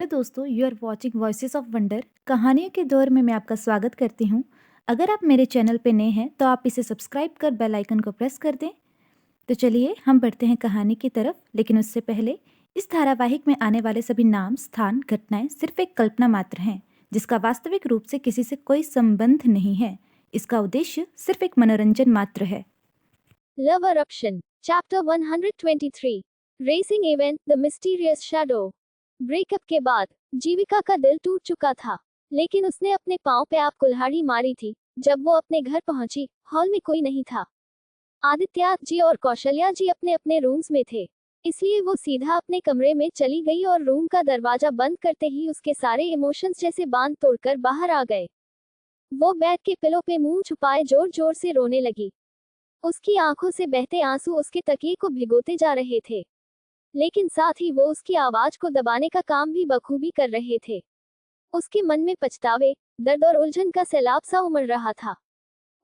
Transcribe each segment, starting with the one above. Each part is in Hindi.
हेलो दोस्तों, you are watching voices of wonder. कहानियों के दौर में मैं आपका स्वागत करती हूँ। अगर आप मेरे चैनल पे नए हैं तो आप इसे सब्सक्राइब कर बेल आइकन को प्रेस कर दें। तो चलिए हम बढ़ते हैं कहानी की तरफ, लेकिन उससे पहले इस धारावाहिक में आने वाले सभी नाम, स्थान, घटनाएं सिर्फ एक कल्पना मात्र हैं, जिसका वास्तविक रूप से किसी से कोई संबंध नहीं है। इसका उद्देश्य सिर्फ एक मनोरंजन मात्र है। Love Eruption, Chapter 123, Racing Event, The Mysterious Shadow। Breakup के बाद जीविका का दिल टूट चुका था, लेकिन उसने अपने पांव पे आप कुल्हाड़ी मारी थी। जब वो अपने घर पहुंची, हॉल में कोई नहीं था। आदित्य जी और कौशल्या जी अपने अपने रूम्स में थे, इसलिए वो सीधा अपने कमरे में चली गई और रूम का दरवाजा बंद करते ही उसके सारे इमोशंस जैसे बांध तोड़कर बाहर आ गए। वो बेड के पिलो पे मुंह छुपाए जोर जोर से रोने लगी। उसकी आंखों से बहते आंसू उसके तकिए को भिगोते जा रहे थे, लेकिन साथ ही वो उसकी आवाज को दबाने का काम भी बखूबी कर रहे थे। उसके मन में पछतावे, दर्द और उलझन का सैलाब सा उमड़ रहा था।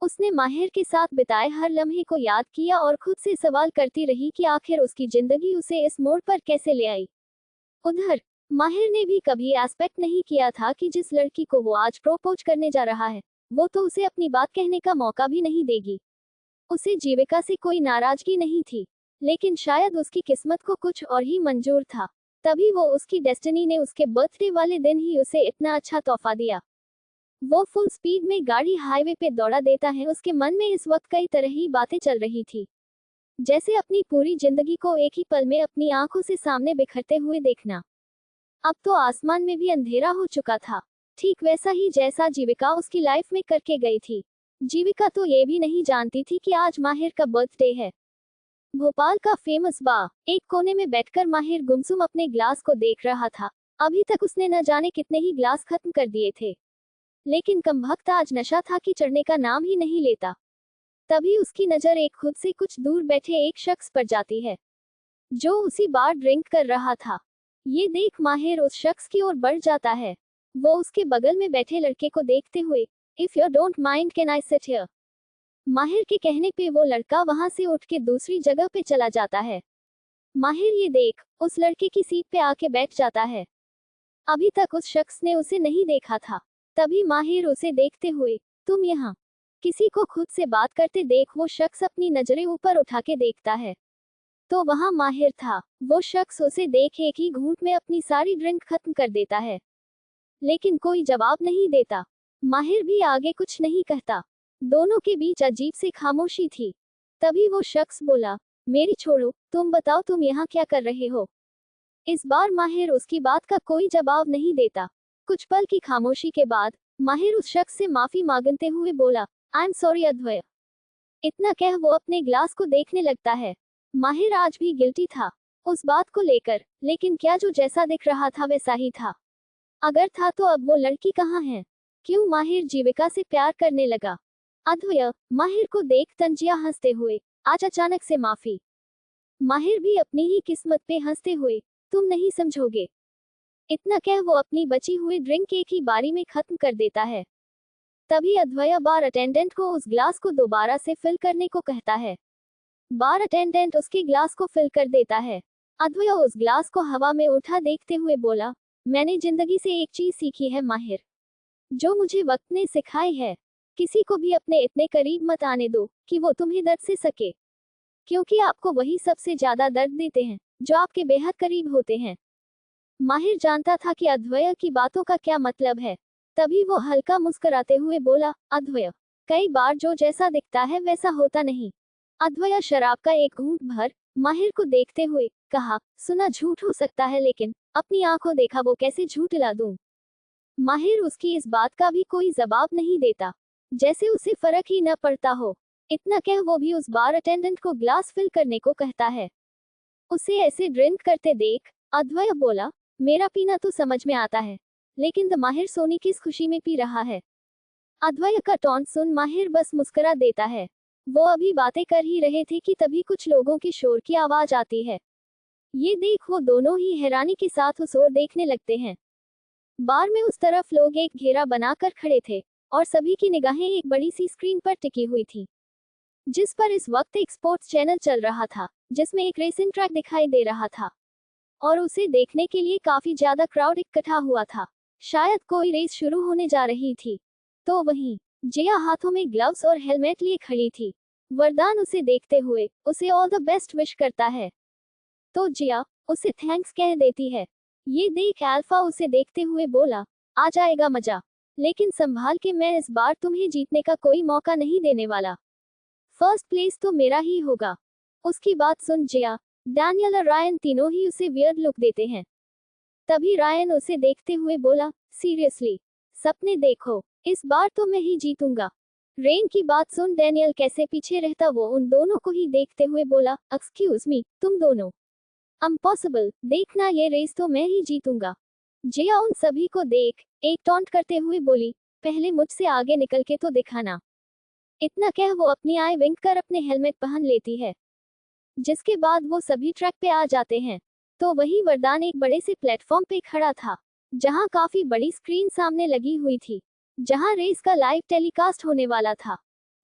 उसने माहिर के साथ बिताए हर लम्हे को याद किया और खुद से सवाल करती रही कि आखिर उसकी जिंदगी उसे इस मोड़ पर कैसे ले आई। उधर माहिर ने भी कभी एक्सपेक्ट नहीं किया था कि जिस लड़की को वो आज प्रपोज करने जा रहा है, वो तो उसे अपनी बात कहने का मौका भी नहीं देगी। उसे जीविका से कोई नाराजगी नहीं थी, लेकिन शायद उसकी किस्मत को कुछ और ही मंजूर था। तभी वो उसकी डेस्टिनी ने उसके बर्थडे वाले दिन ही उसे इतना अच्छा तोहफा दिया। वो फुल स्पीड में गाड़ी हाईवे पे दौड़ा देता है। उसके मन में इस वक्त कई तरह ही बातें चल रही थी, जैसे अपनी पूरी जिंदगी को एक ही पल में अपनी आंखों से सामने बिखरते हुए देखना। अब तो आसमान में भी अंधेरा हो चुका था, ठीक वैसा ही जैसा जीविका उसकी लाइफ में करके गई थी। जीविका तो ये भी नहीं जानती थी कि आज माहिर का बर्थडे है। भोपाल का फेमस बार एक कोने में बैठकर माहिर गुमसुम अपने ग्लास को देख रहा था। अभी तक उसने न जाने कितने ही ग्लास खत्म कर दिए थे, लेकिन कमबख्त आज नशा था कि चढ़ने का नाम ही नहीं लेता। तभी उसकी नजर एक खुद से कुछ दूर बैठे एक शख्स पर जाती है, जो उसी बार ड्रिंक कर रहा था। ये देख माहिर उस शख्स की ओर बढ़ जाता है। वो उसके बगल में बैठे लड़के को देखते हुए, if you don't mind can I sit here. माहिर के कहने पे वो लड़का वहां से उठ के दूसरी जगह पे चला जाता है। माहिर ये देख उस लड़के की सीट पे आके बैठ जाता है। अभी तक उस शख्स ने उसे नहीं देखा था। तभी माहिर उसे देखते हुए, तुम यहाँ किसी को खुद से बात करते देख वो शख्स अपनी नजरें ऊपर उठा के देखता है, तो वहां माहिर था। वो शख्स उसे देख एक ही घूंट में अपनी सारी ड्रिंक खत्म कर देता है, लेकिन कोई जवाब नहीं देता। माहिर भी आगे कुछ नहीं कहता। दोनों के बीच अजीब सी खामोशी थी। तभी वो शख्स बोला, मेरी छोड़ो, तुम बताओ तुम यहाँ क्या कर रहे हो। इस बार माहिर उसकी बात का कोई जवाब नहीं देता। कुछ पल की खामोशी के बाद माहिर उस शख्स से माफी मांगते हुए बोला, आई एम सॉरी अद्वय। इतना कह वो अपने ग्लास को देखने लगता है। माहिर आज भी गिल्टी था उस बात को लेकर, लेकिन क्या जो जैसा दिख रहा था वैसा ही था? अगर था तो अब वो लड़की कहाँ है? क्यों माहिर जीविका से प्यार करने लगा? अद्वय, माहिर को देख तंजिया हंसते हुए, आज अचानक से माफी? माहिर भी अपनी ही किस्मत पे हंसते हुए, तुम नहीं समझोगे। इतना कह वो अपनी बची हुई ड्रिंक एक ही बारी में खत्म कर देता है। तभी अद्वय बार अटेंडेंट को उस ग्लास को दोबारा से फिल करने को कहता है। बार अटेंडेंट उसके ग्लास को फिल कर देता है। अद्वय उस ग्लास को हवा में उठा देखते हुए बोला, मैंने जिंदगी से एक चीज सीखी है माहिर, जो मुझे वक्त ने सिखाई है। किसी को भी अपने इतने करीब मत आने दो कि वो तुम्हें दर्द से सके, क्योंकि आपको वही सबसे ज्यादा दर्द देते हैं जो आपके बेहद करीब होते हैं। माहिर जानता था कि अद्वय की बातों का क्या मतलब है। तभी वो हल्का मुस्कुराते हुए बोला, अद्वय, कई बार जो जैसा दिखता है वैसा होता नहीं। अद्वय शराब का एक घूंट भर माहिर को देखते हुए कहा, सुना झूठ हो सकता है, लेकिन अपनी आंखों देखा वो कैसे झूठ ला दूं। माहिर उसकी इस बात का भी कोई जवाब नहीं देता, जैसे उसे फर्क ही न पड़ता हो। इतना कह वो भी उस बार अटेंडेंट को ग्लास फिल करने को कहता है। उसे ऐसे ड्रिंक करते देख अद्वय बोला, मेरा पीना तो समझ में आता है, लेकिन द माहिर सोनी किस खुशी में पी रहा है। अद्वय का टॉन्ट सुन माहिर बस मुस्कुरा देता है। वो अभी बातें कर ही रहे थे कि तभी कुछ लोगों के शोर की आवाज आती है। ये देख वो दोनों ही हैरानी के साथ उस ओर देखने लगते हैं। बार में उस तरफ लोग एक घेरा बनाकर खड़े थे, और सभी की निगाहें एक बड़ी सी स्क्रीन पर टिकी हुई थी, जिस पर इस वक्त एक स्पोर्ट्स चैनल चल रहा था, जिसमें एक रेसिंग ट्रैक दिखाई दे रहा था। और उसे देखने के लिए काफी ज्यादा क्राउड इकट्ठा हुआ था। शायद कोई रेस शुरू होने जा रही थी। तो वहीं जिया हाथों में ग्लव्स और हेलमेट लिए खड़ी थी। वरदान उसे देखते हुए उसे ऑल द बेस्ट विश करता है, तो जिया उसे थैंक्स कह देती है। ये देख अल्फा उसे देखते हुए बोला, आ जाएगा मजा, लेकिन संभाल के, मैं इस बार तुम्हें जीतने का कोई मौका नहीं देने वाला। फर्स्ट प्लेस तो मेरा ही होगा। उसकी बात सुन जिया, डैनियल और रायन तीनों ही उसे वियर्ड लुक देते हैं। तभी रायन उसे देखते हुए बोला, सीरियसली? सपने देखो, इस बार तो मैं ही जीतूंगा। रेन की बात सुन डैनियल कैसे पीछे रहता वो उन दोनों को ही देखते हुए बोला, एक्सक्यूज मी, तुम दोनों? इम्पॉसिबल, देखना ये रेस तो मैं ही जीतूंगा। जिया उन सभी को देख एक टॉन्ट करते हुए बोली, पहले मुझसे आगे निकल के तो दिखाना। इतना कह वो अपनी आई विंक कर अपने हेलमेट पहन लेती है, जिसके बाद वो सभी ट्रैक पे आ जाते हैं। तो वही वरदान एक बड़े से प्लेटफॉर्म पे खड़ा था, जहां काफी बड़ी स्क्रीन सामने लगी हुई थी, जहां रेस का लाइव टेलीकास्ट होने वाला था,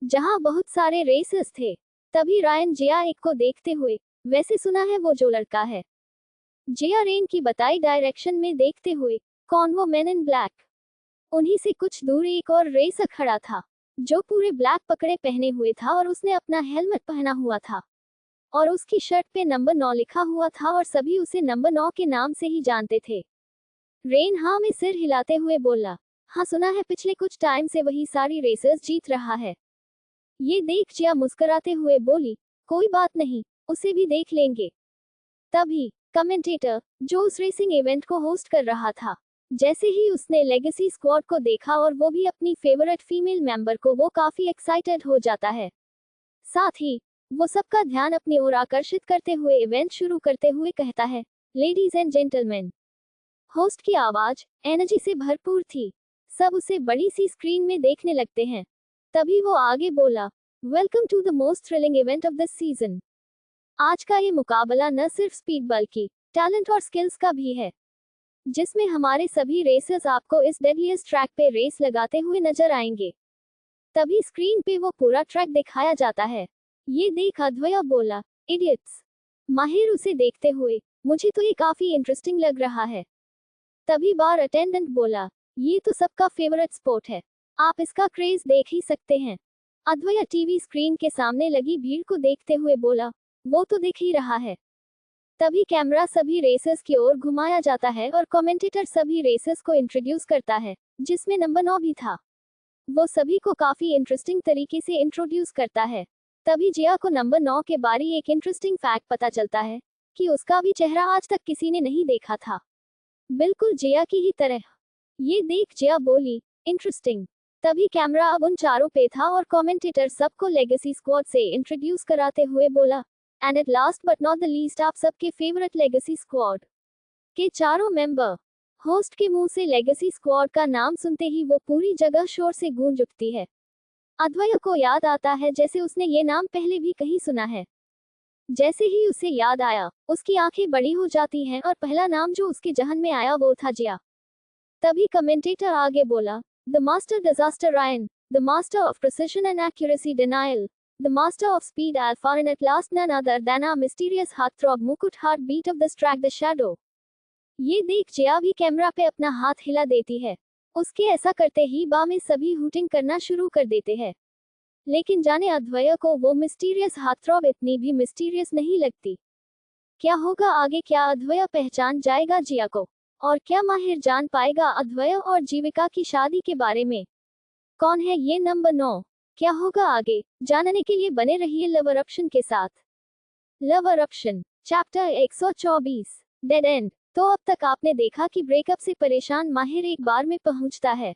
जहां बहुत सारे रेसर्स थे। तभी रायन जिया एक को देखते हुए, वैसे सुना है वो जो लड़का है? जिया रेन की बताई डायरेक्शन में देखते हुए, कौन वो मैन इन ब्लैक? उन्हीं से कुछ दूर एक और रेसर खड़ा था, जो पूरे ब्लैक पकड़े पहने हुए था और उसने अपना हेलमेट पहना हुआ था, और उसकी शर्ट पे नंबर 9 लिखा हुआ था और सभी उसे नंबर 9 के नाम से ही जानते थे। रेन हाँ में सिर हिलाते हुए बोला, हाँ सुना है पिछले कुछ टाइम से वही सारी रेसर्स जीत रहा है। ये देख जिया मुस्कुराते हुए बोली, कोई बात नहीं, उसे भी देख लेंगे। तभी कमेंटेटर जो उस रेसिंग इवेंट को होस्ट कर रहा था, जैसे ही उसने लेगेसी स्क्वाड को देखा और वो भी अपनी फेवरेट फीमेल मेंबर को, वो काफी एक्साइटेड हो जाता है। साथ ही वो सबका ध्यान अपनी ओर आकर्षित करते हुए इवेंट शुरू करते हुए कहता है, लेडीज एंड जेंटलमैन। होस्ट की आवाज एनर्जी से भरपूर थी। सब उसे बड़ी सी स्क्रीन में देखने लगते हैं। तभी वो आगे बोला, welcome to the most thrilling event of this season. आज का ये मुकाबला न सिर्फ स्पीड बल्कि टैलेंट और स्किल्स का भी है, जिसमें हमारे सभी रेसर्स आपको इस डेडलीस्ट ट्रैक पे रेस लगाते हुए नजर आएंगे। तभी स्क्रीन पे वो पूरा ट्रैक दिखाया जाता है। ये देख अद्वया बोला, इडियट्स। माहिर उसे देखते हुए, मुझे तो ये काफी इंटरेस्टिंग लग रहा है। तभी बार अटेंडेंट बोला, ये तो सबका फेवरेट स्पोर्ट है, आप इसका क्रेज देख ही सकते हैं। अद्वया टीवी स्क्रीन के सामने लगी भीड़ को देखते हुए बोला, वो तो दिख ही रहा है। तभी कैमरा सभी रेसर्स की ओर घुमाया जाता है और कमेंटेटर सभी रेसर्स को इंट्रोड्यूस करता है, जिसमें नंबर 9 भी था। वो सभी को काफी इंटरेस्टिंग तरीके से इंट्रोड्यूस करता है। तभी जिया को नंबर 9 के बारे एक इंटरेस्टिंग फैक्ट पता चलता है, कि उसका भी चेहरा आज तक किसी ने नहीं देखा था, बिल्कुल जिया की ही तरह। ये देख जिया बोली, इंटरेस्टिंग। तभी कैमरा अब उन चारों पे था और कमेंटेटर सबको लेगेसी स्क्वाड से इंट्रोड्यूस कराते हुए बोला, and at last but not the least, आप सबके फेवरेट लेगेसी स्क्वाड के चारों मेंबर। होस्ट के मुंह से लेगेसी स्क्वाड का नाम सुनते ही वो पूरी जगह शोर से गूंज उठती है। अद्वया को याद आता है जैसे उसने ये नाम पहले भी कहीं सुना है। जैसे ही उसे याद आया, उसकी आंखें बड़ी हो जाती हैं और पहला नाम जो उसके जहन में आया वो था जिया। तभी कमेंटेटर आगे बोला, the master disaster Ryan, the master of precision and accuracy Daniel, the master of speed Alpha, and at last none other than our mysterious heartthrob Mukut, heart beat of this track, the shadow. ये देख जिया भी कैमरा पे अपना हाथ हिला देती है। उसके ऐसा करते ही बा में सभी हूटिंग करना शुरू कर देते हैं। लेकिन जाने अद्वया को वो मिस्टीरियस हार्ट-थ्रॉब इतनी भी मिस्टीरियस नहीं लगती। क्या होगा आगे? क्या अद्वया पहचान जाएगा जिया को? और क्या माहिर जान पाएगा अद्वया और जीविका की शादी के बारे में? कौन है ये नंबर 9? क्या होगा आगे? जानने के लिए बने रहिए लव इरप्शन के साथ। Love eruption chapter 124 dead and. तो अब तक आपने देखा कि ब्रेकअप से परेशान माहिर एक बार में पहुंचता है,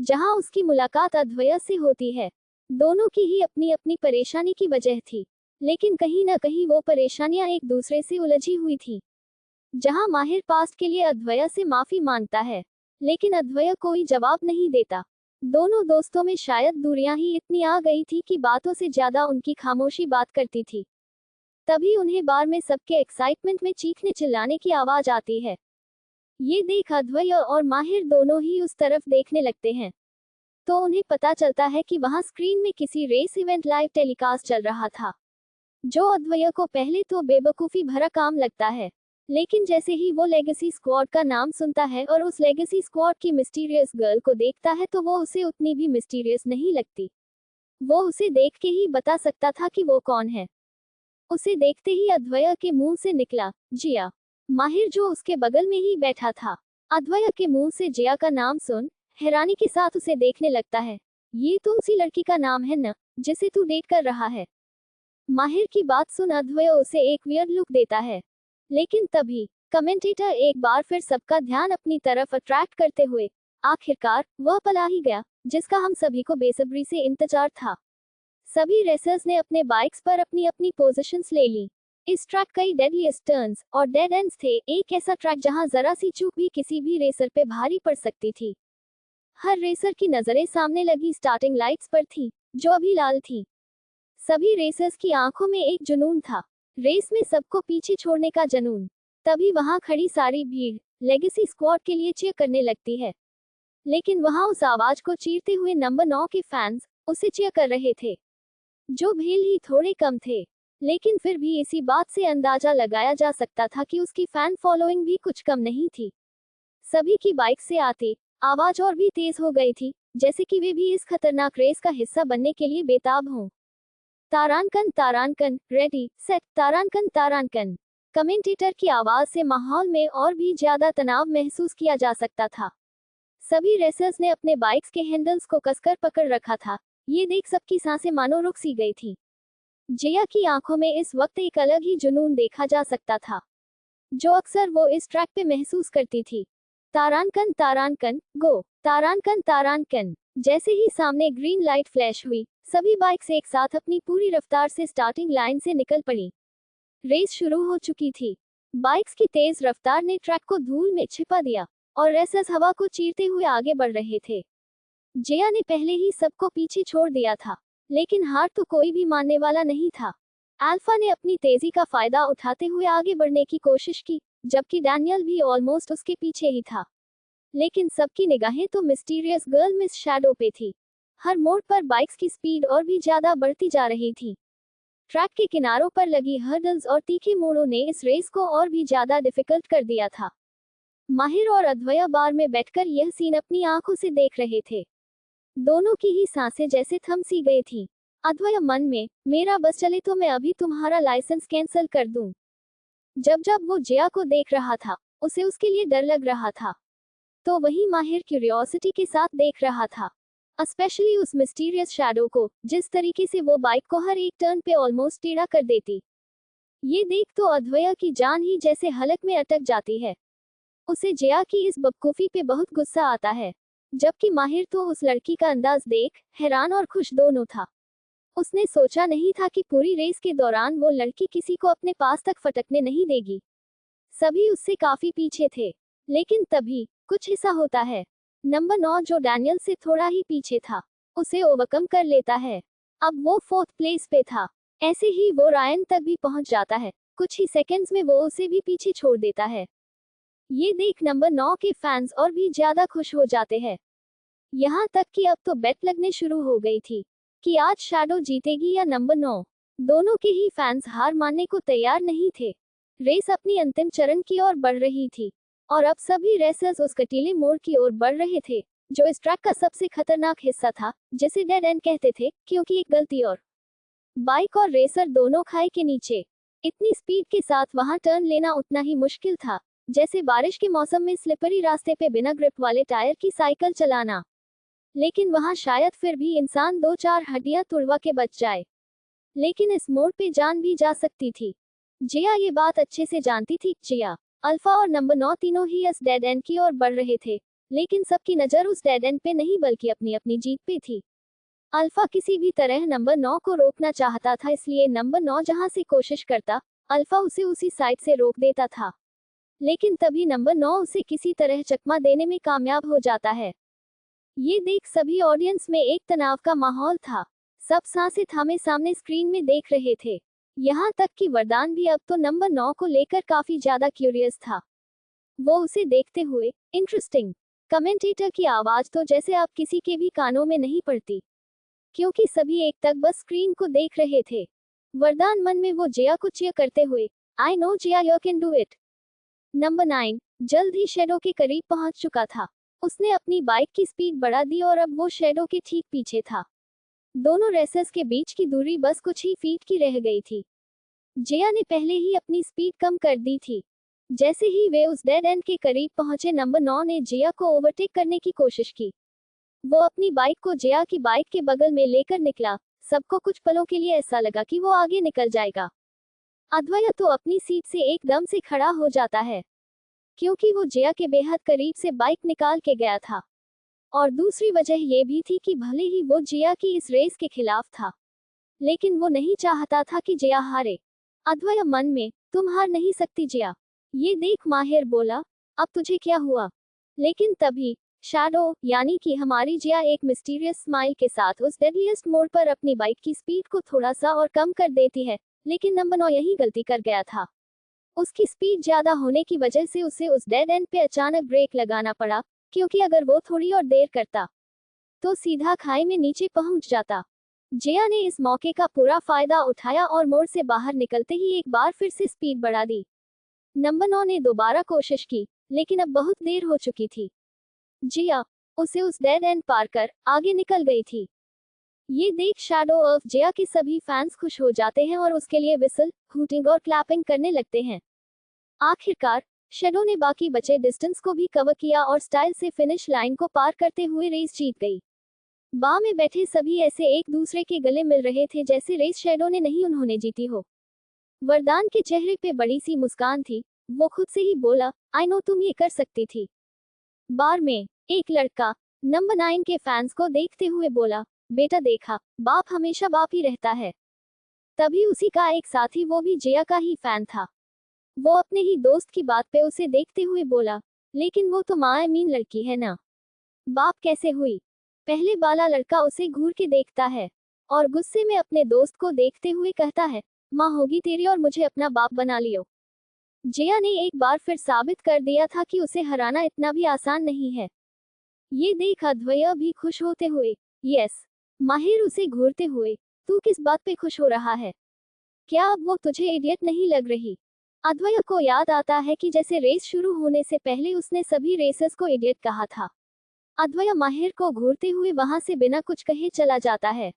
जहां उसकी मुलाकात अद्वया से होती है। दोनों की ही अपनी अपनी परेशानी की वजह थी, लेकिन कहीं न कहीं वो परेशानियां एक दूसरे से उलझी हुई थी। जहां माहिर पास्ट के लिए अद्वया से माफी मांगता है, लेकिन अद्वया कोई जवाब नहीं देता। दोनों दोस्तों में शायद दूरियां ही इतनी आ गई थी कि बातों से ज्यादा उनकी खामोशी बात करती थी। तभी उन्हें बार में सबके एक्साइटमेंट में चीखने चिल्लाने की आवाज आती है। ये देख अद्वया और माहिर दोनों ही उस तरफ देखने लगते हैं, तो उन्हें पता चलता है कि वहां स्क्रीन में किसी रेस इवेंट लाइव टेलीकास्ट चल रहा था, जो अद्वया को पहले तो बेवकूफी भरा काम लगता है, लेकिन जैसे ही वो लेगेसी स्क्वाड का नाम सुनता है और उस लेगेसी स्क्वाड की मिस्टीरियस गर्ल को देखता है तो वो उसे उतनी भी मिस्टीरियस नहीं लगती। वो उसे देख के ही बता सकता था कि वो कौन है। उसे देखते ही अद्वैय के मुंह से निकला, जिया। माहिर जो उसके बगल में ही बैठा था, अद्वैय के मुंह से जिया का नाम सुन हैरानी के साथ उसे देखने लगता है। ये तो उसी लड़की का नाम है न, जिसे तू डेट कर रहा है। माहिर की बात सुन अद्वैय उसे एक वियर्ड लुक देता है। लेकिन तभी कमेंटेटर एक बार फिर सबका ध्यान अपनी तरफ अट्रैक्ट करते हुए आखिरकार वह पल आ ही गया जिसका हम सभी को बेसब्री से इंतजार था। सभी रेसर्स ने अपने बाइक्स पर अपनी अपनी पोजीशंस ले ली। इस ट्रैक कई डेडलीस्ट टर्न्स और डेड एंड्स थे, एक ऐसा ट्रैक जहां जरा सी चूक भी किसी भी रेसर पे भारी पड़ सकती थी। हर रेसर की नजरें सामने लगी स्टार्टिंग लाइट्स पर थी, जो अभी लाल थी। सभी रेसर्स की आंखों में एक जुनून था, रेस में सबको पीछे छोड़ने का जुनून। तभी वहां खड़ी सारी भीड़ लेगेसी स्क्वाड के लिए चीयर करने लगती है। लेकिन वहां उस आवाज को चीरते हुए नंबर 9 के फैंस उसे चीयर कर रहे थे, जो भीड़ ही थोड़े कम थे। लेकिन फिर भी इसी बात से अंदाजा लगाया जा सकता था कि उसकी फैन फॉलोइंग भी कुछ कम नहीं थी। सभी की बाइक से आते आवाज और भी तेज हो गई थी, जैसे कि वे भी इस खतरनाक रेस का हिस्सा बनने के लिए बेताब हों। तारांकन, रेडी सेट, तारांकन। कमेंटेटर की आवाज से माहौल में और भी ज्यादा तनाव महसूस किया जा सकता था। सभी रेसर्स ने अपने बाइक्स के हैंडल्स को कसकर पकड़ रखा था। ये देख सबकी सांसें मानो रुक सी गई थी। जिया की आंखों में इस वक्त एक अलग ही जुनून देखा जा सकता था, जो अक्सर वो इस ट्रैक पे महसूस करती थी। तारांकन, गो, तारांकन। जैसे ही सामने ग्रीन लाइट फ्लैश हुई, सभी बाइक्स एक साथ अपनी पूरी रफ्तार से स्टार्टिंग लाइन से निकल पड़ी। रेस शुरू हो चुकी थी। बाइक्स की तेज रफ्तार ने ट्रैक को धूल में छिपा दिया और रेसर्स हवा को चीरते हुए आगे बढ़ रहे थे। जिया ने पहले ही सबको पीछे छोड़ दिया था, लेकिन हार तो कोई भी मानने वाला नहीं था। अल्फा ने अपनी तेजी का फायदा उठाते हुए आगे बढ़ने की कोशिश की, जबकि डैनियल भी ऑलमोस्ट उसके पीछे ही था। लेकिन सबकी निगाहें तो मिस्टीरियस गर्ल मिस शैडो पे थी। हर मोड़ पर बाइक्स की स्पीड और भी ज्यादा बढ़ती जा रही थी। ट्रैक के किनारों पर लगी हर्डल्स और तीखे मोड़ों ने इस रेस को और भी ज्यादा डिफिकल्ट कर दिया था। माहिर और अद्वैया बार में बैठकर यह सीन अपनी आंखों से देख रहे थे। दोनों की ही सांसें जैसे थम सी गई थी। अद्वैया मन में, मेरा बस चले तो मैं अभी तुम्हारा लाइसेंस कैंसिल कर दूं। जब जब वो जिया को देख रहा था, उसे उसके लिए डर लग रहा था, तो वही माहिर क्यूरियोसिटी के साथ देख रहा था, स्पेशली उस मिस्टीरियस शैडो को, जिस तरीके से वो बाइक को हर एक टर्न पे ऑलमोस्ट टेढ़ा कर देती। ये देख तो अद्वैया की जान ही जैसे हलक में अटक जाती है। उसे जिया की इस बकूफी पे बहुत गुस्सा आता है, जबकि माहिर तो उस लड़की का अंदाज देख हैरान और खुश दोनों था। उसने सोचा नहीं था कि पूरी रेस के दौरान वो लड़की किसी को अपने पास तक फटकने नहीं देगी। सभी उससे काफी पीछे थे, लेकिन तभी कुछ ऐसा होता है। नंबर 9 जो डैनियल से थोड़ा ही पीछे था, उसे ओवरकम कर लेता है। अब वो 4th प्लेस पे था। ऐसे ही वो रायन तक भी पहुंच जाता है। कुछ ही सेकंड्स में वो उसे भी पीछे छोड़ देता है। ये देख नंबर 9 के फैंस और भी ज्यादा खुश हो जाते हैं। यहाँ तक कि अब तो बेट लगने शुरू हो गई थी कि आज शैडो जीतेगी या नंबर 9। दोनों के ही फैंस हार मानने को तैयार नहीं थे। रेस अपनी अंतिम चरण की ओर बढ़ रही थी और अब सभी रेसर्स उस कटीले मोड़ की ओर बढ़ रहे थे, जो इस ट्रैक का सबसे खतरनाक हिस्सा था, जिसे डेड एंड कहते थे, क्योंकि एक गलती और बाइक और रेसर दोनों खाई के नीचे। इतनी स्पीड के साथ वहां टर्न लेना उतना ही मुश्किल था, जैसे बारिश के मौसम में स्लिपरी रास्ते पे बिना ग्रिप वाले टायर की साइकिल चलाना। लेकिन वहां शायद फिर भी इंसान 2-4 हड्डियां तुड़वा के बच जाए, लेकिन इस मोड़ पे जान भी जा सकती थी। जिया ये बात अच्छे से जानती थी। जिया, अल्फा और नंबर 9 तीनों ही इस डेड एंड की ओर बढ़ रहे थे, लेकिन सबकी नजर उस डेड एंड पे नहीं बल्कि अपनी अपनी जीत पे थी। अल्फा किसी भी तरह नंबर 9 को रोकना चाहता था, इसलिए नंबर 9 जहां से कोशिश करता, अल्फा उसे उसी साइड से रोक देता था। लेकिन तभी नंबर 9 उसे किसी तरह चकमा देने में कामयाब हो जाता है। ये देख सभी ऑडियंस में एक तनाव का माहौल था। सब सांसें थामे सामने स्क्रीन में देख रहे थे। यहाँ तक कि वरदान भी अब तो नंबर 9 को लेकर काफी ज्यादा क्यूरियस था। वो उसे देखते हुए, इंटरेस्टिंग। कमेंटेटर की आवाज तो जैसे अब किसी के भी कानों में नहीं पड़ती, क्योंकि सभी एक तक बस स्क्रीन को देख रहे थे। वरदान मन में वो जिया को चीयर करते हुए, I know Jiya, you can do it. Number 9 जल्द ही शैडो के करीब पहुंच चुका था। उसने अपनी बाइक की स्पीड बढ़ा दी और अब वो शैडो के ठीक पीछे था। दोनों रेसर्स के बीच की दूरी बस कुछ ही फीट की रह गई थी। जिया ने पहले ही अपनी स्पीड कम कर दी थी। जैसे ही वे उस डेड एंड के करीब पहुंचे, नंबर 9 ने जिया को ओवरटेक करने की कोशिश की। वो अपनी बाइक को जिया की बाइक के बगल में लेकर निकला। सबको कुछ पलों के लिए ऐसा लगा कि वो आगे निकल जाएगा। अद्वैत तो अपनी सीट से एकदम से खड़ा हो जाता है, क्योंकि वो जिया के बेहद करीब से बाइक निकाल के गया था। और दूसरी वजह ये भी थी कि भले ही वो जिया की इस रेस के खिलाफ था, लेकिन वो नहीं चाहता था कि जिया हारे। अद्वैत मन में, तुम हार नहीं सकती जिया। ये देख माहिर बोला, अब तुझे क्या हुआ? लेकिन तभी शैडो यानी कि हमारी जिया एक मिस्टीरियस स्माइल के साथ उस डेडलीस्ट मोड़ पर अपनी बाइक की स्पीड को थोड़ा सा और कम कर देती है। लेकिन नंबर 9 यही गलती कर गया था। उसकी स्पीड ज्यादा होने की वजह से उसे उस डेड एंड पे अचानक ब्रेक लगाना पड़ा, क्योंकि अगर वो थोड़ी और देर करता तो सीधा खाई में नीचे पहुंच जाता। जिया ने इस मौके का पूरा फायदा उठाया और मोड़ से बाहर निकलते ही एक बार फिर से स्पीड बढ़ा दी। नंबर 9 ने दोबारा कोशिश की, लेकिन अब बहुत देर हो चुकी थी। जिया उसे उस डेड एंड पार कर आगे निकल गई थी। ये देख शैडो ऑफ जिया के सभी फैंस खुश हो जाते हैं और उसके लिए विसल, हूटिंग और क्लैपिंग करने लगते हैं। आखिरकार शैडो ने बाकी बचे डिस्टेंस को भी कवर किया और स्टाइल से फिनिश लाइन को पार करते हुए रेस जीत गई। बार में बैठे सभी ऐसे एक दूसरे के गले मिल रहे थे जैसे रेस शैडो ने नहीं उन्होंने जीती हो। वरदान के चेहरे पे बड़ी सी मुस्कान थी। वो खुद से ही बोला, आई नो तुम ये कर सकती थी। बार में एक लड़का नंबर 9 के फैंस को देखते हुए बोला, बेटा देखा, बाप हमेशा बाप ही रहता है। तभी उसी का एक साथी, वो भी जिया का ही फैन था, वो अपने ही दोस्त की बात पे उसे देखते हुए बोला, लेकिन वो तो माँ मीन लड़की है ना, बाप कैसे हुई? पहले वाला लड़का उसे घूर के देखता है और गुस्से में अपने दोस्त को देखते हुए कहता है, माँ होगी तेरी और मुझे अपना बाप बना लियो। जिया ने एक बार फिर साबित कर दिया था कि उसे हराना इतना भी आसान नहीं है। ये देख अद्वैत भी खुश होते हुए, यस। माहिर उसे घूरते हुए, तू किस बात पे खुश हो रहा है? क्या अब वो तुझे इडियट नहीं लग रही? अद्वैत को याद आता है कि जैसे रेस शुरू होने से पहले उसने सभी रेसर्स को इडियट कहा था। अद्वैत माहिर को घूरते हुए वहां से बिना कुछ कहे चला जाता है।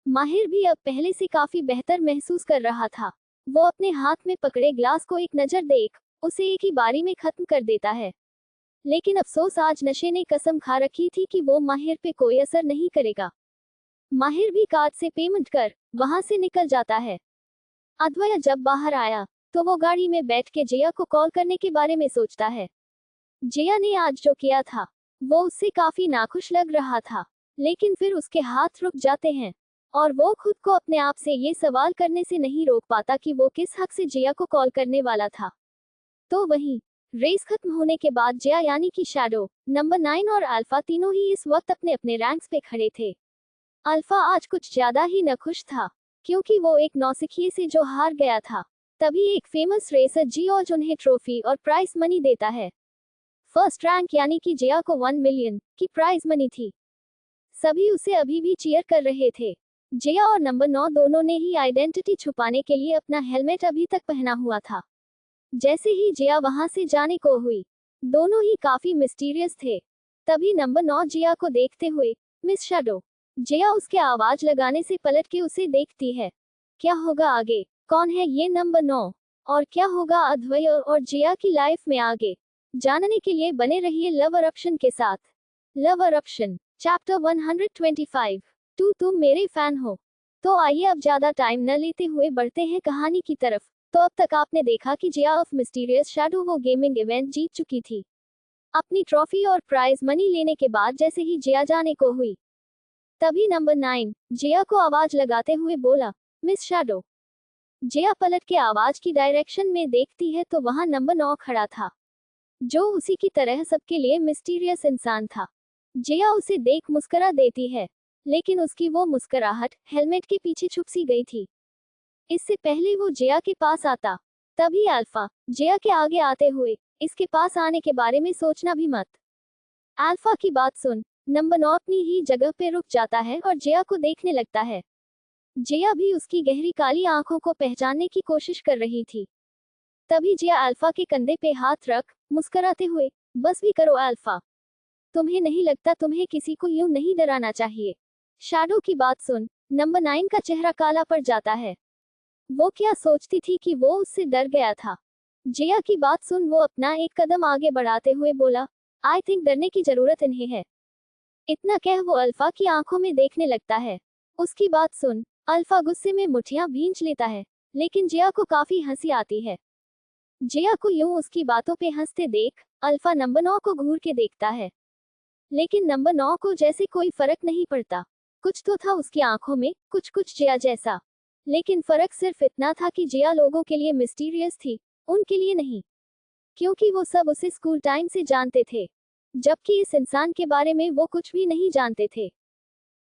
माहिर भी अब पहले से काफी बेहतर महसूस कर रहा था। वो अपने हाथ में पकड़े ग्लास को एक नजर देख उसे एक ही बारी में खत्म कर देता है। लेकिन अफसोस, आज नशे ने कसम खा रखी थी कि वो माहिर पे कोई असर नहीं करेगा। माहिर भी कार्ड से पेमेंट कर वहां से निकल जाता है। अद्वैत जब बाहर आया तो वो गाड़ी में बैठ के जिया को कॉल करने के बारे में सोचता है। जिया ने आज जो किया था वो उससे काफी नाखुश लग रहा था, लेकिन फिर उसके हाथ रुक जाते हैं और वो खुद को अपने आप से ये सवाल करने से नहीं रोक पाता कि वो किस हक से जिया को कॉल करने वाला था। तो वहीं रेस खत्म होने के बाद जिया यानी कि शैडो, नंबर 9 और अल्फा तीनों ही इस वक्त अपने अपने रैंक्स पे खड़े थे। अल्फा आज कुछ ज्यादा ही नखुश था, क्योंकि वो एक नौसिखिए से जो हार गया था। तभी एक फेमस रेसर जियोज उन्हें ट्रॉफी और प्राइज मनी देता है। फर्स्ट रैंक यानी कि जिया को 1 मिलियन की प्राइज मनी थी। सभी उसे अभी भी चीयर कर रहे थे। जिया और नंबर 9 दोनों ने ही आइडेंटिटी छुपाने के लिए अपना हेलमेट अभी तक पहना हुआ था। जैसे ही जिया वहां से जाने को हुई, दोनों ही काफी मिस्टीरियस थे। तभी नंबर 9 जिया को देखते हुए, मिस शैडो। जिया उसके आवाज लगाने से पलट के उसे देखती है। क्या होगा आगे? कौन है ये नंबर 9 और क्या होगा अद्वैत और जिया की लाइफ में आगे? जानने के लिए बने रहिए लव अरप्शन के साथ। Love eruption chapter 125। तुम मेरे फैन हो? तो आइए अब ज्यादा टाइम न लेते हुए बढ़ते हैं कहानी की तरफ। तो अब तक आपने देखा कि जिया ऑफ मिस्टीरियस शैडो वो गेमिंग इवेंट जीत चुकी थी। अपनी ट्रॉफी और प्राइज मनी लेने के बाद जैसे ही जिया जाने को हुई, तभी नंबर 9 जिया को आवाज लगाते हुए बोला, मिस शैडो। जिया पलट के आवाज की डायरेक्शन में देखती है तो वहां नंबर 9 खड़ा था, जो उसी की तरह सबके लिए मिस्टीरियस इंसान था। जिया उसे देख मुस्कुरा देती है, लेकिन उसकी वो मुस्कुराहट हेलमेट के पीछे छुप सी गई थी। इससे पहले वो जिया के पास आता, तभी अल्फा जिया के आगे आते हुए, इसके पास आने के बारे में सोचना भी मत। अल्फा की बात सुन नंबर 9 अपनी ही जगह पे रुक जाता है और जिया को देखने लगता है। जिया भी उसकी गहरी काली आंखों को पहचानने की कोशिश कर रही थी। तभी जिया अल्फा के कंधे पे हाथ रख मुस्कुराते हुए, बस भी करो अल्फा, तुम्हें नहीं लगता तुम्हें किसी को यूं नहीं डराना चाहिए। शैडो की बात सुन नंबर 9 का चेहरा काला पड़ जाता है। वो क्या सोचती थी कि वो उससे डर गया था। जिया की बात सुन वो अपना एक कदम आगे बढ़ाते हुए बोला, आई थिंक डरने की जरूरत इन्हें है। इतना कह वो अल्फा की आंखों में देखने लगता है। उसकी बात सुन अल्फा गुस्से में मुठ्ठियां भींच लेता है, लेकिन जिया को काफी हंसी आती है। जिया को यूं उसकी बातों पे हंसते देख अल्फा नंबर 9 को घूर के देखता है, लेकिन नंबर 9 को जैसे कोई फर्क नहीं पड़ता। कुछ तो था उसकी आंखों में, कुछ कुछ जिया जैसा, लेकिन फर्क सिर्फ इतना था कि जिया लोगों के लिए मिस्टीरियस थी, उनके लिए नहीं, क्योंकि वो सब उसे स्कूल टाइम से जानते थे, जबकि इस इंसान के बारे में वो कुछ भी नहीं जानते थे।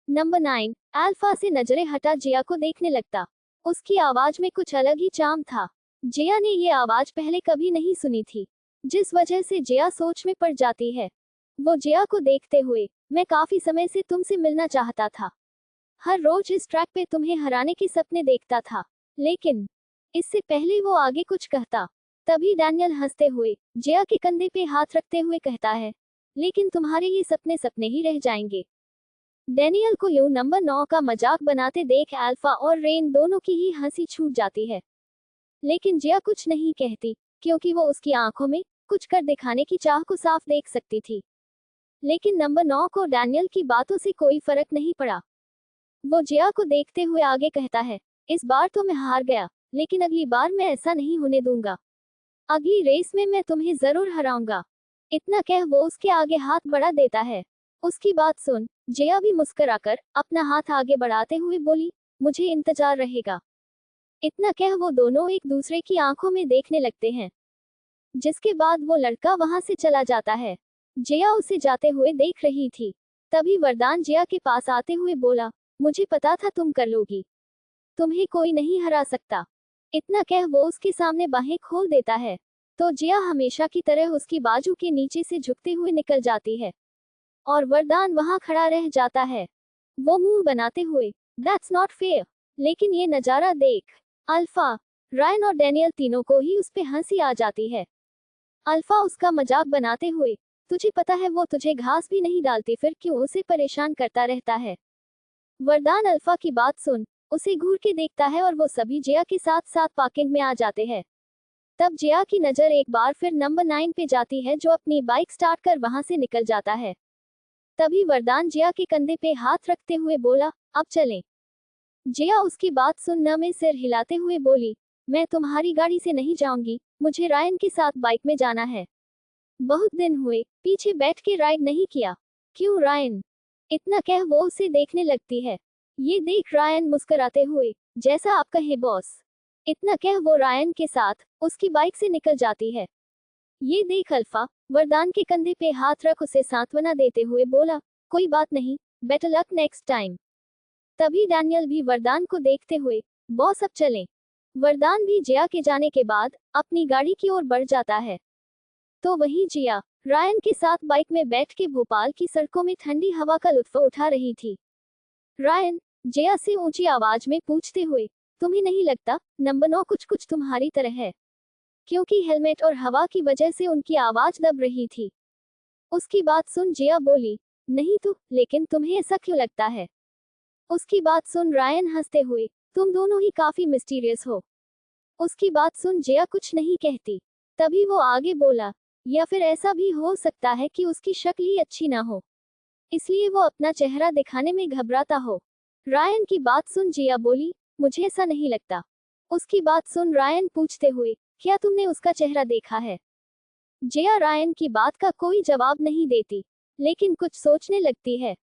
नंबर 9 अल्फा से नजरें हटा जिया को देखने लगता। उसकी आवाज में कुछ अलग ही चार्म था। जिया ने ये आवाज पहले कभी नहीं सुनी थी, जिस वजह से जिया सोच में पड़ जाती है। वो जिया को देखते हुए, मैं काफी समय से तुमसे मिलना चाहता था, हर रोज इस ट्रैक पे तुम्हें हराने के सपने देखता था, लेकिन इससे पहले वो आगे कुछ कहता, तभी डैनियल हंसते हुए जिया के कंधे पे हाथ रखते हुए कहता है, लेकिन तुम्हारे ये सपने सपने ही रह जाएंगे। डैनियल को यूं नंबर 9 का मजाक बनाते देख अल्फा और रेन दोनों की ही हंसी छूट जाती है, लेकिन जिया कुछ नहीं कहती, क्योंकि वो उसकी आंखों में कुछ कर दिखाने की चाह को साफ देख सकती थी। लेकिन नंबर 9 को डैनियल की बातों से कोई फर्क नहीं पड़ा। वो जिया को देखते हुए आगे कहता है, इस बार तो मैं हार गया, लेकिन अगली बार मैं ऐसा नहीं होने दूंगा। अगली रेस में मैं तुम्हें जरूर हराऊंगा। इतना कह वो उसके आगे हाथ बढ़ा देता है। उसकी बात सुन जिया भी मुस्कुराकर अपना हाथ आगे बढ़ाते हुए बोली, मुझे इंतजार रहेगा। इतना कह वो दोनों एक दूसरे की आंखों में देखने लगते हैं, जिसके बाद वो लड़का वहां से चला जाता है। जिया उसे जाते हुए देख रही थी। तभी वरदान जिया के पास आते हुए बोला, मुझे पता था तुम कर लोगी, तुम्हें कोई नहीं हरा सकता। इतना कह वो उसके सामने बाहें खोल देता है, तो जिया हमेशा की तरह उसकी बाजू के नीचे से झुकते हुए निकल जाती है, और वरदान वहां खड़ा रह जाता है, वो मुंह बनाते हुए, दैट्स नॉट फेयर। लेकिन ये नजारा देख अल्फा, रायन और डैनियल तीनों को ही उस पे हंसी आ जाती है। अल्फा उसका मजाक बनाते हुए, तुझे पता है वो तुझे घास भी नहीं डालती, फिर क्यों उसे परेशान करता रहता है। वरदान अल्फा की बात सुन उसे घूर के देखता है और वो सभी जिया के साथ साथ पार्किंग में आ जाते हैं। तब जिया की नजर एक बार फिर नंबर 9 पे जाती है, जो अपनी बाइक स्टार्ट कर वहां से निकल जाता है। तभी वरदान जिया के कंधे पे हाथ रखते हुए बोला, अब चलें। जिया उसकी बात सुन न में सिर हिलाते हुए बोली, मैं तुम्हारी गाड़ी से नहीं जाऊंगी, मुझे रायन के साथ बाइक में जाना है। बहुत दिन हुए पीछे बैठ के राइड नहीं किया, क्यों रायन। इतना कह वो उसे देखने लगती है। ये देख रायन मुस्कुराते हुए, जैसा आप कहे बॉस। इतना कह वो रायन के साथ उसकी बाइक से निकल जाती है। ये देख अल्फा वरदान के कंधे पे हाथ रख उसे सांत्वना देते हुए बोला, कोई बात नहीं, बेटर लक नेक्स्ट टाइम। तभी डैनियल भी वरदान को देखते हुए, बॉस अब चलें। वरदान भी जिया के जाने के बाद अपनी गाड़ी की ओर बढ़ जाता है। तो वहीं जिया रायन के साथ बाइक में बैठ के भोपाल की सड़कों में ठंडी हवा का लुत्फ उठा रही थी। रायन जिया से ऊंची आवाज में पूछते हुए, तुम्हें नहीं लगता नंबर 9 कुछ कुछ तुम्हारी तरह है। क्योंकि हेलमेट और हवा की वजह से उनकी आवाज दब रही थी। उसकी बात सुन जिया बोली, नहीं तो, लेकिन तुम्हें ऐसा क्यों लगता है। उसकी बात सुन रायन हंसते हुए, तुम दोनों ही काफी मिस्टीरियस हो। उसकी बात सुन जिया कुछ नहीं कहती। तभी वो आगे बोला, या फिर ऐसा भी हो सकता है कि उसकी शक्ल ही अच्छी ना हो, इसलिए वो अपना चेहरा दिखाने में घबराता हो। रायन की बात सुन जिया बोली, मुझे ऐसा नहीं लगता। उसकी बात सुन रायन पूछते हुए, क्या तुमने उसका चेहरा देखा है। जिया रायन की बात का कोई जवाब नहीं देती, लेकिन कुछ सोचने लगती है।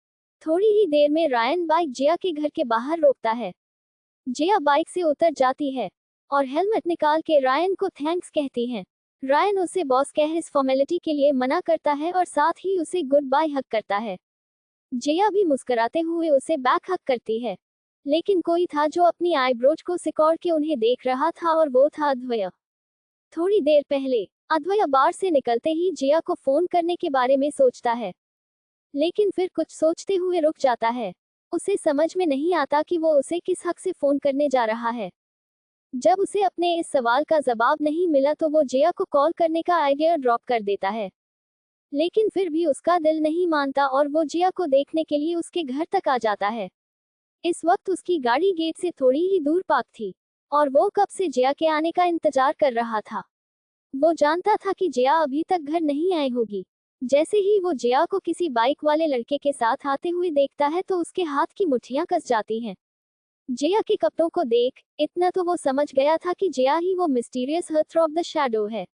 थोड़ी ही देर में रायन बाइक जिया के घर के बाहर रोकता है। जिया बाइक से उतर जाती है और हेलमेट निकाल के रायन को थैंक्स कहती है। रायन उसे बॉस कह इस फॉर्मेलिटी के लिए मना करता है और साथ ही उसे गुड बाय हक करता है। जिया भी मुस्कुराते हुए उसे बैक हक करती है, लेकिन कोई था जो अपनी आईब्रोज को सिकोड़ के उन्हें देख रहा था, और वो था अद्वैय। थोड़ी देर पहले अद्वैय बार से निकलते ही जिया को फोन करने के बारे में सोचता है, लेकिन फिर कुछ सोचते हुए रुक जाता है। उसे समझ में नहीं आता कि वो उसे किस हक से फोन करने जा रहा है। जब उसे अपने इस सवाल का जवाब नहीं मिला तो वो जिया को कॉल करने का आइडिया ड्रॉप कर देता है। लेकिन फिर भी उसका दिल नहीं मानता और वो जिया को देखने के लिए उसके घर तक आ जाता है। इस वक्त उसकी गाड़ी गेट से थोड़ी ही दूर पार्क थी और वो कब से जिया के आने का इंतजार कर रहा था। वो जानता था कि जिया अभी तक घर नहीं आई होगी। जैसे ही वो जिया को किसी बाइक वाले लड़के के साथ आते हुए देखता है तो उसके हाथ की मुट्ठियां कस जाती हैं। जिया के कपड़ों को देख इतना तो वो समझ गया था कि जिया ही वो mysterious hearth of the shadow है।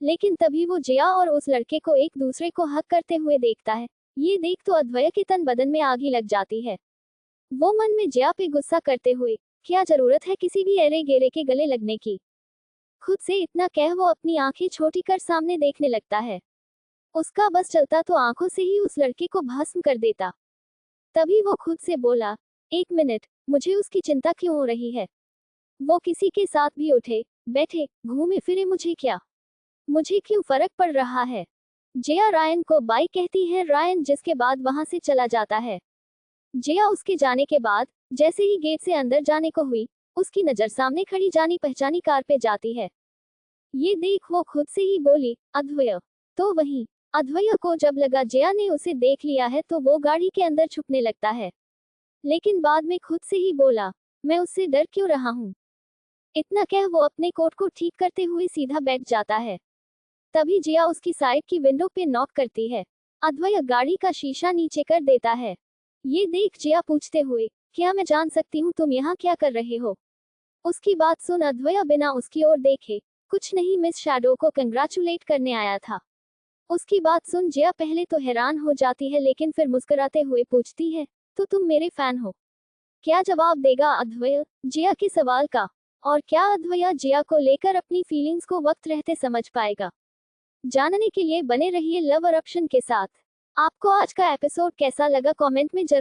लेकिन तभी वो जिया और उस लड़के को एक दूसरे को हक करते हुए देखता है। ये देख तो अद्वैय के तन बदन में आग ही लग जाती है। वो मन में जिया पे गुस्सा करते हुए, क्या जरूरत है किसी भी एरे गेरे के गले लगने की। खुद से इतना कह वो अपनी आंखें छोटी कर सामने देखने लगता है। उसका बस चलता तो आंखों से ही उस लड़के को भस्म कर देता। तभी वो खुद से बोला, एक मिनट, मुझे उसकी चिंता क्यों हो रही है। वो किसी के साथ भी उठे बैठे घूमे फिरे मुझे क्या, मुझे क्यों फर्क पड़ रहा है। जिया रायन को बाय कहती है रायन, जिसके बाद वहां से चला जाता है। जिया उसके जाने के बाद जैसे ही गेट से अंदर जाने को हुई, उसकी नजर सामने खड़ी जानी पहचानी कार पे जाती है। ये देख वो खुद से ही बोली, अद्वैय। तो वहीं अद्वैय को जब लगा जिया ने उसे देख लिया है तो वो गाड़ी के अंदर छुपने लगता है। लेकिन बाद में खुद से ही बोला, मैं उससे डर क्यों रहा हूँ। इतना कह वो अपने कोट को ठीक करते हुए सीधा बैठ जाता है। तभी जिया उसकी साइड की विंडो पे नॉक करती है। अद्वैय गाड़ी का शीशा नीचे कर देता है। ये देख जिया पूछते हुए, क्या मैं जान सकती हूँ तुम यहाँ क्या कर रहे हो। उसकी बात सुन अद्वैय बिना उसकी ओर देखे, कुछ नहीं, मिस शैडो को कंग्रेचुलेट करने आया था। उसकी बात सुन जिया पहले तो हैरान हो जाती है लेकिन फिर मुस्कुराते हुए पूछती है, तो तुम मेरे फैन हो। क्या जवाब देगा अद्वैय जिया के सवाल का, और क्या अद्वैय जिया को लेकर अपनी फीलिंग्स को वक्त रहते समझ पाएगा। जानने के लिए बने रहिए लव अरप्शन के साथ। आपको आज का एपिसोड कैसा लगा कमेंट में जरूर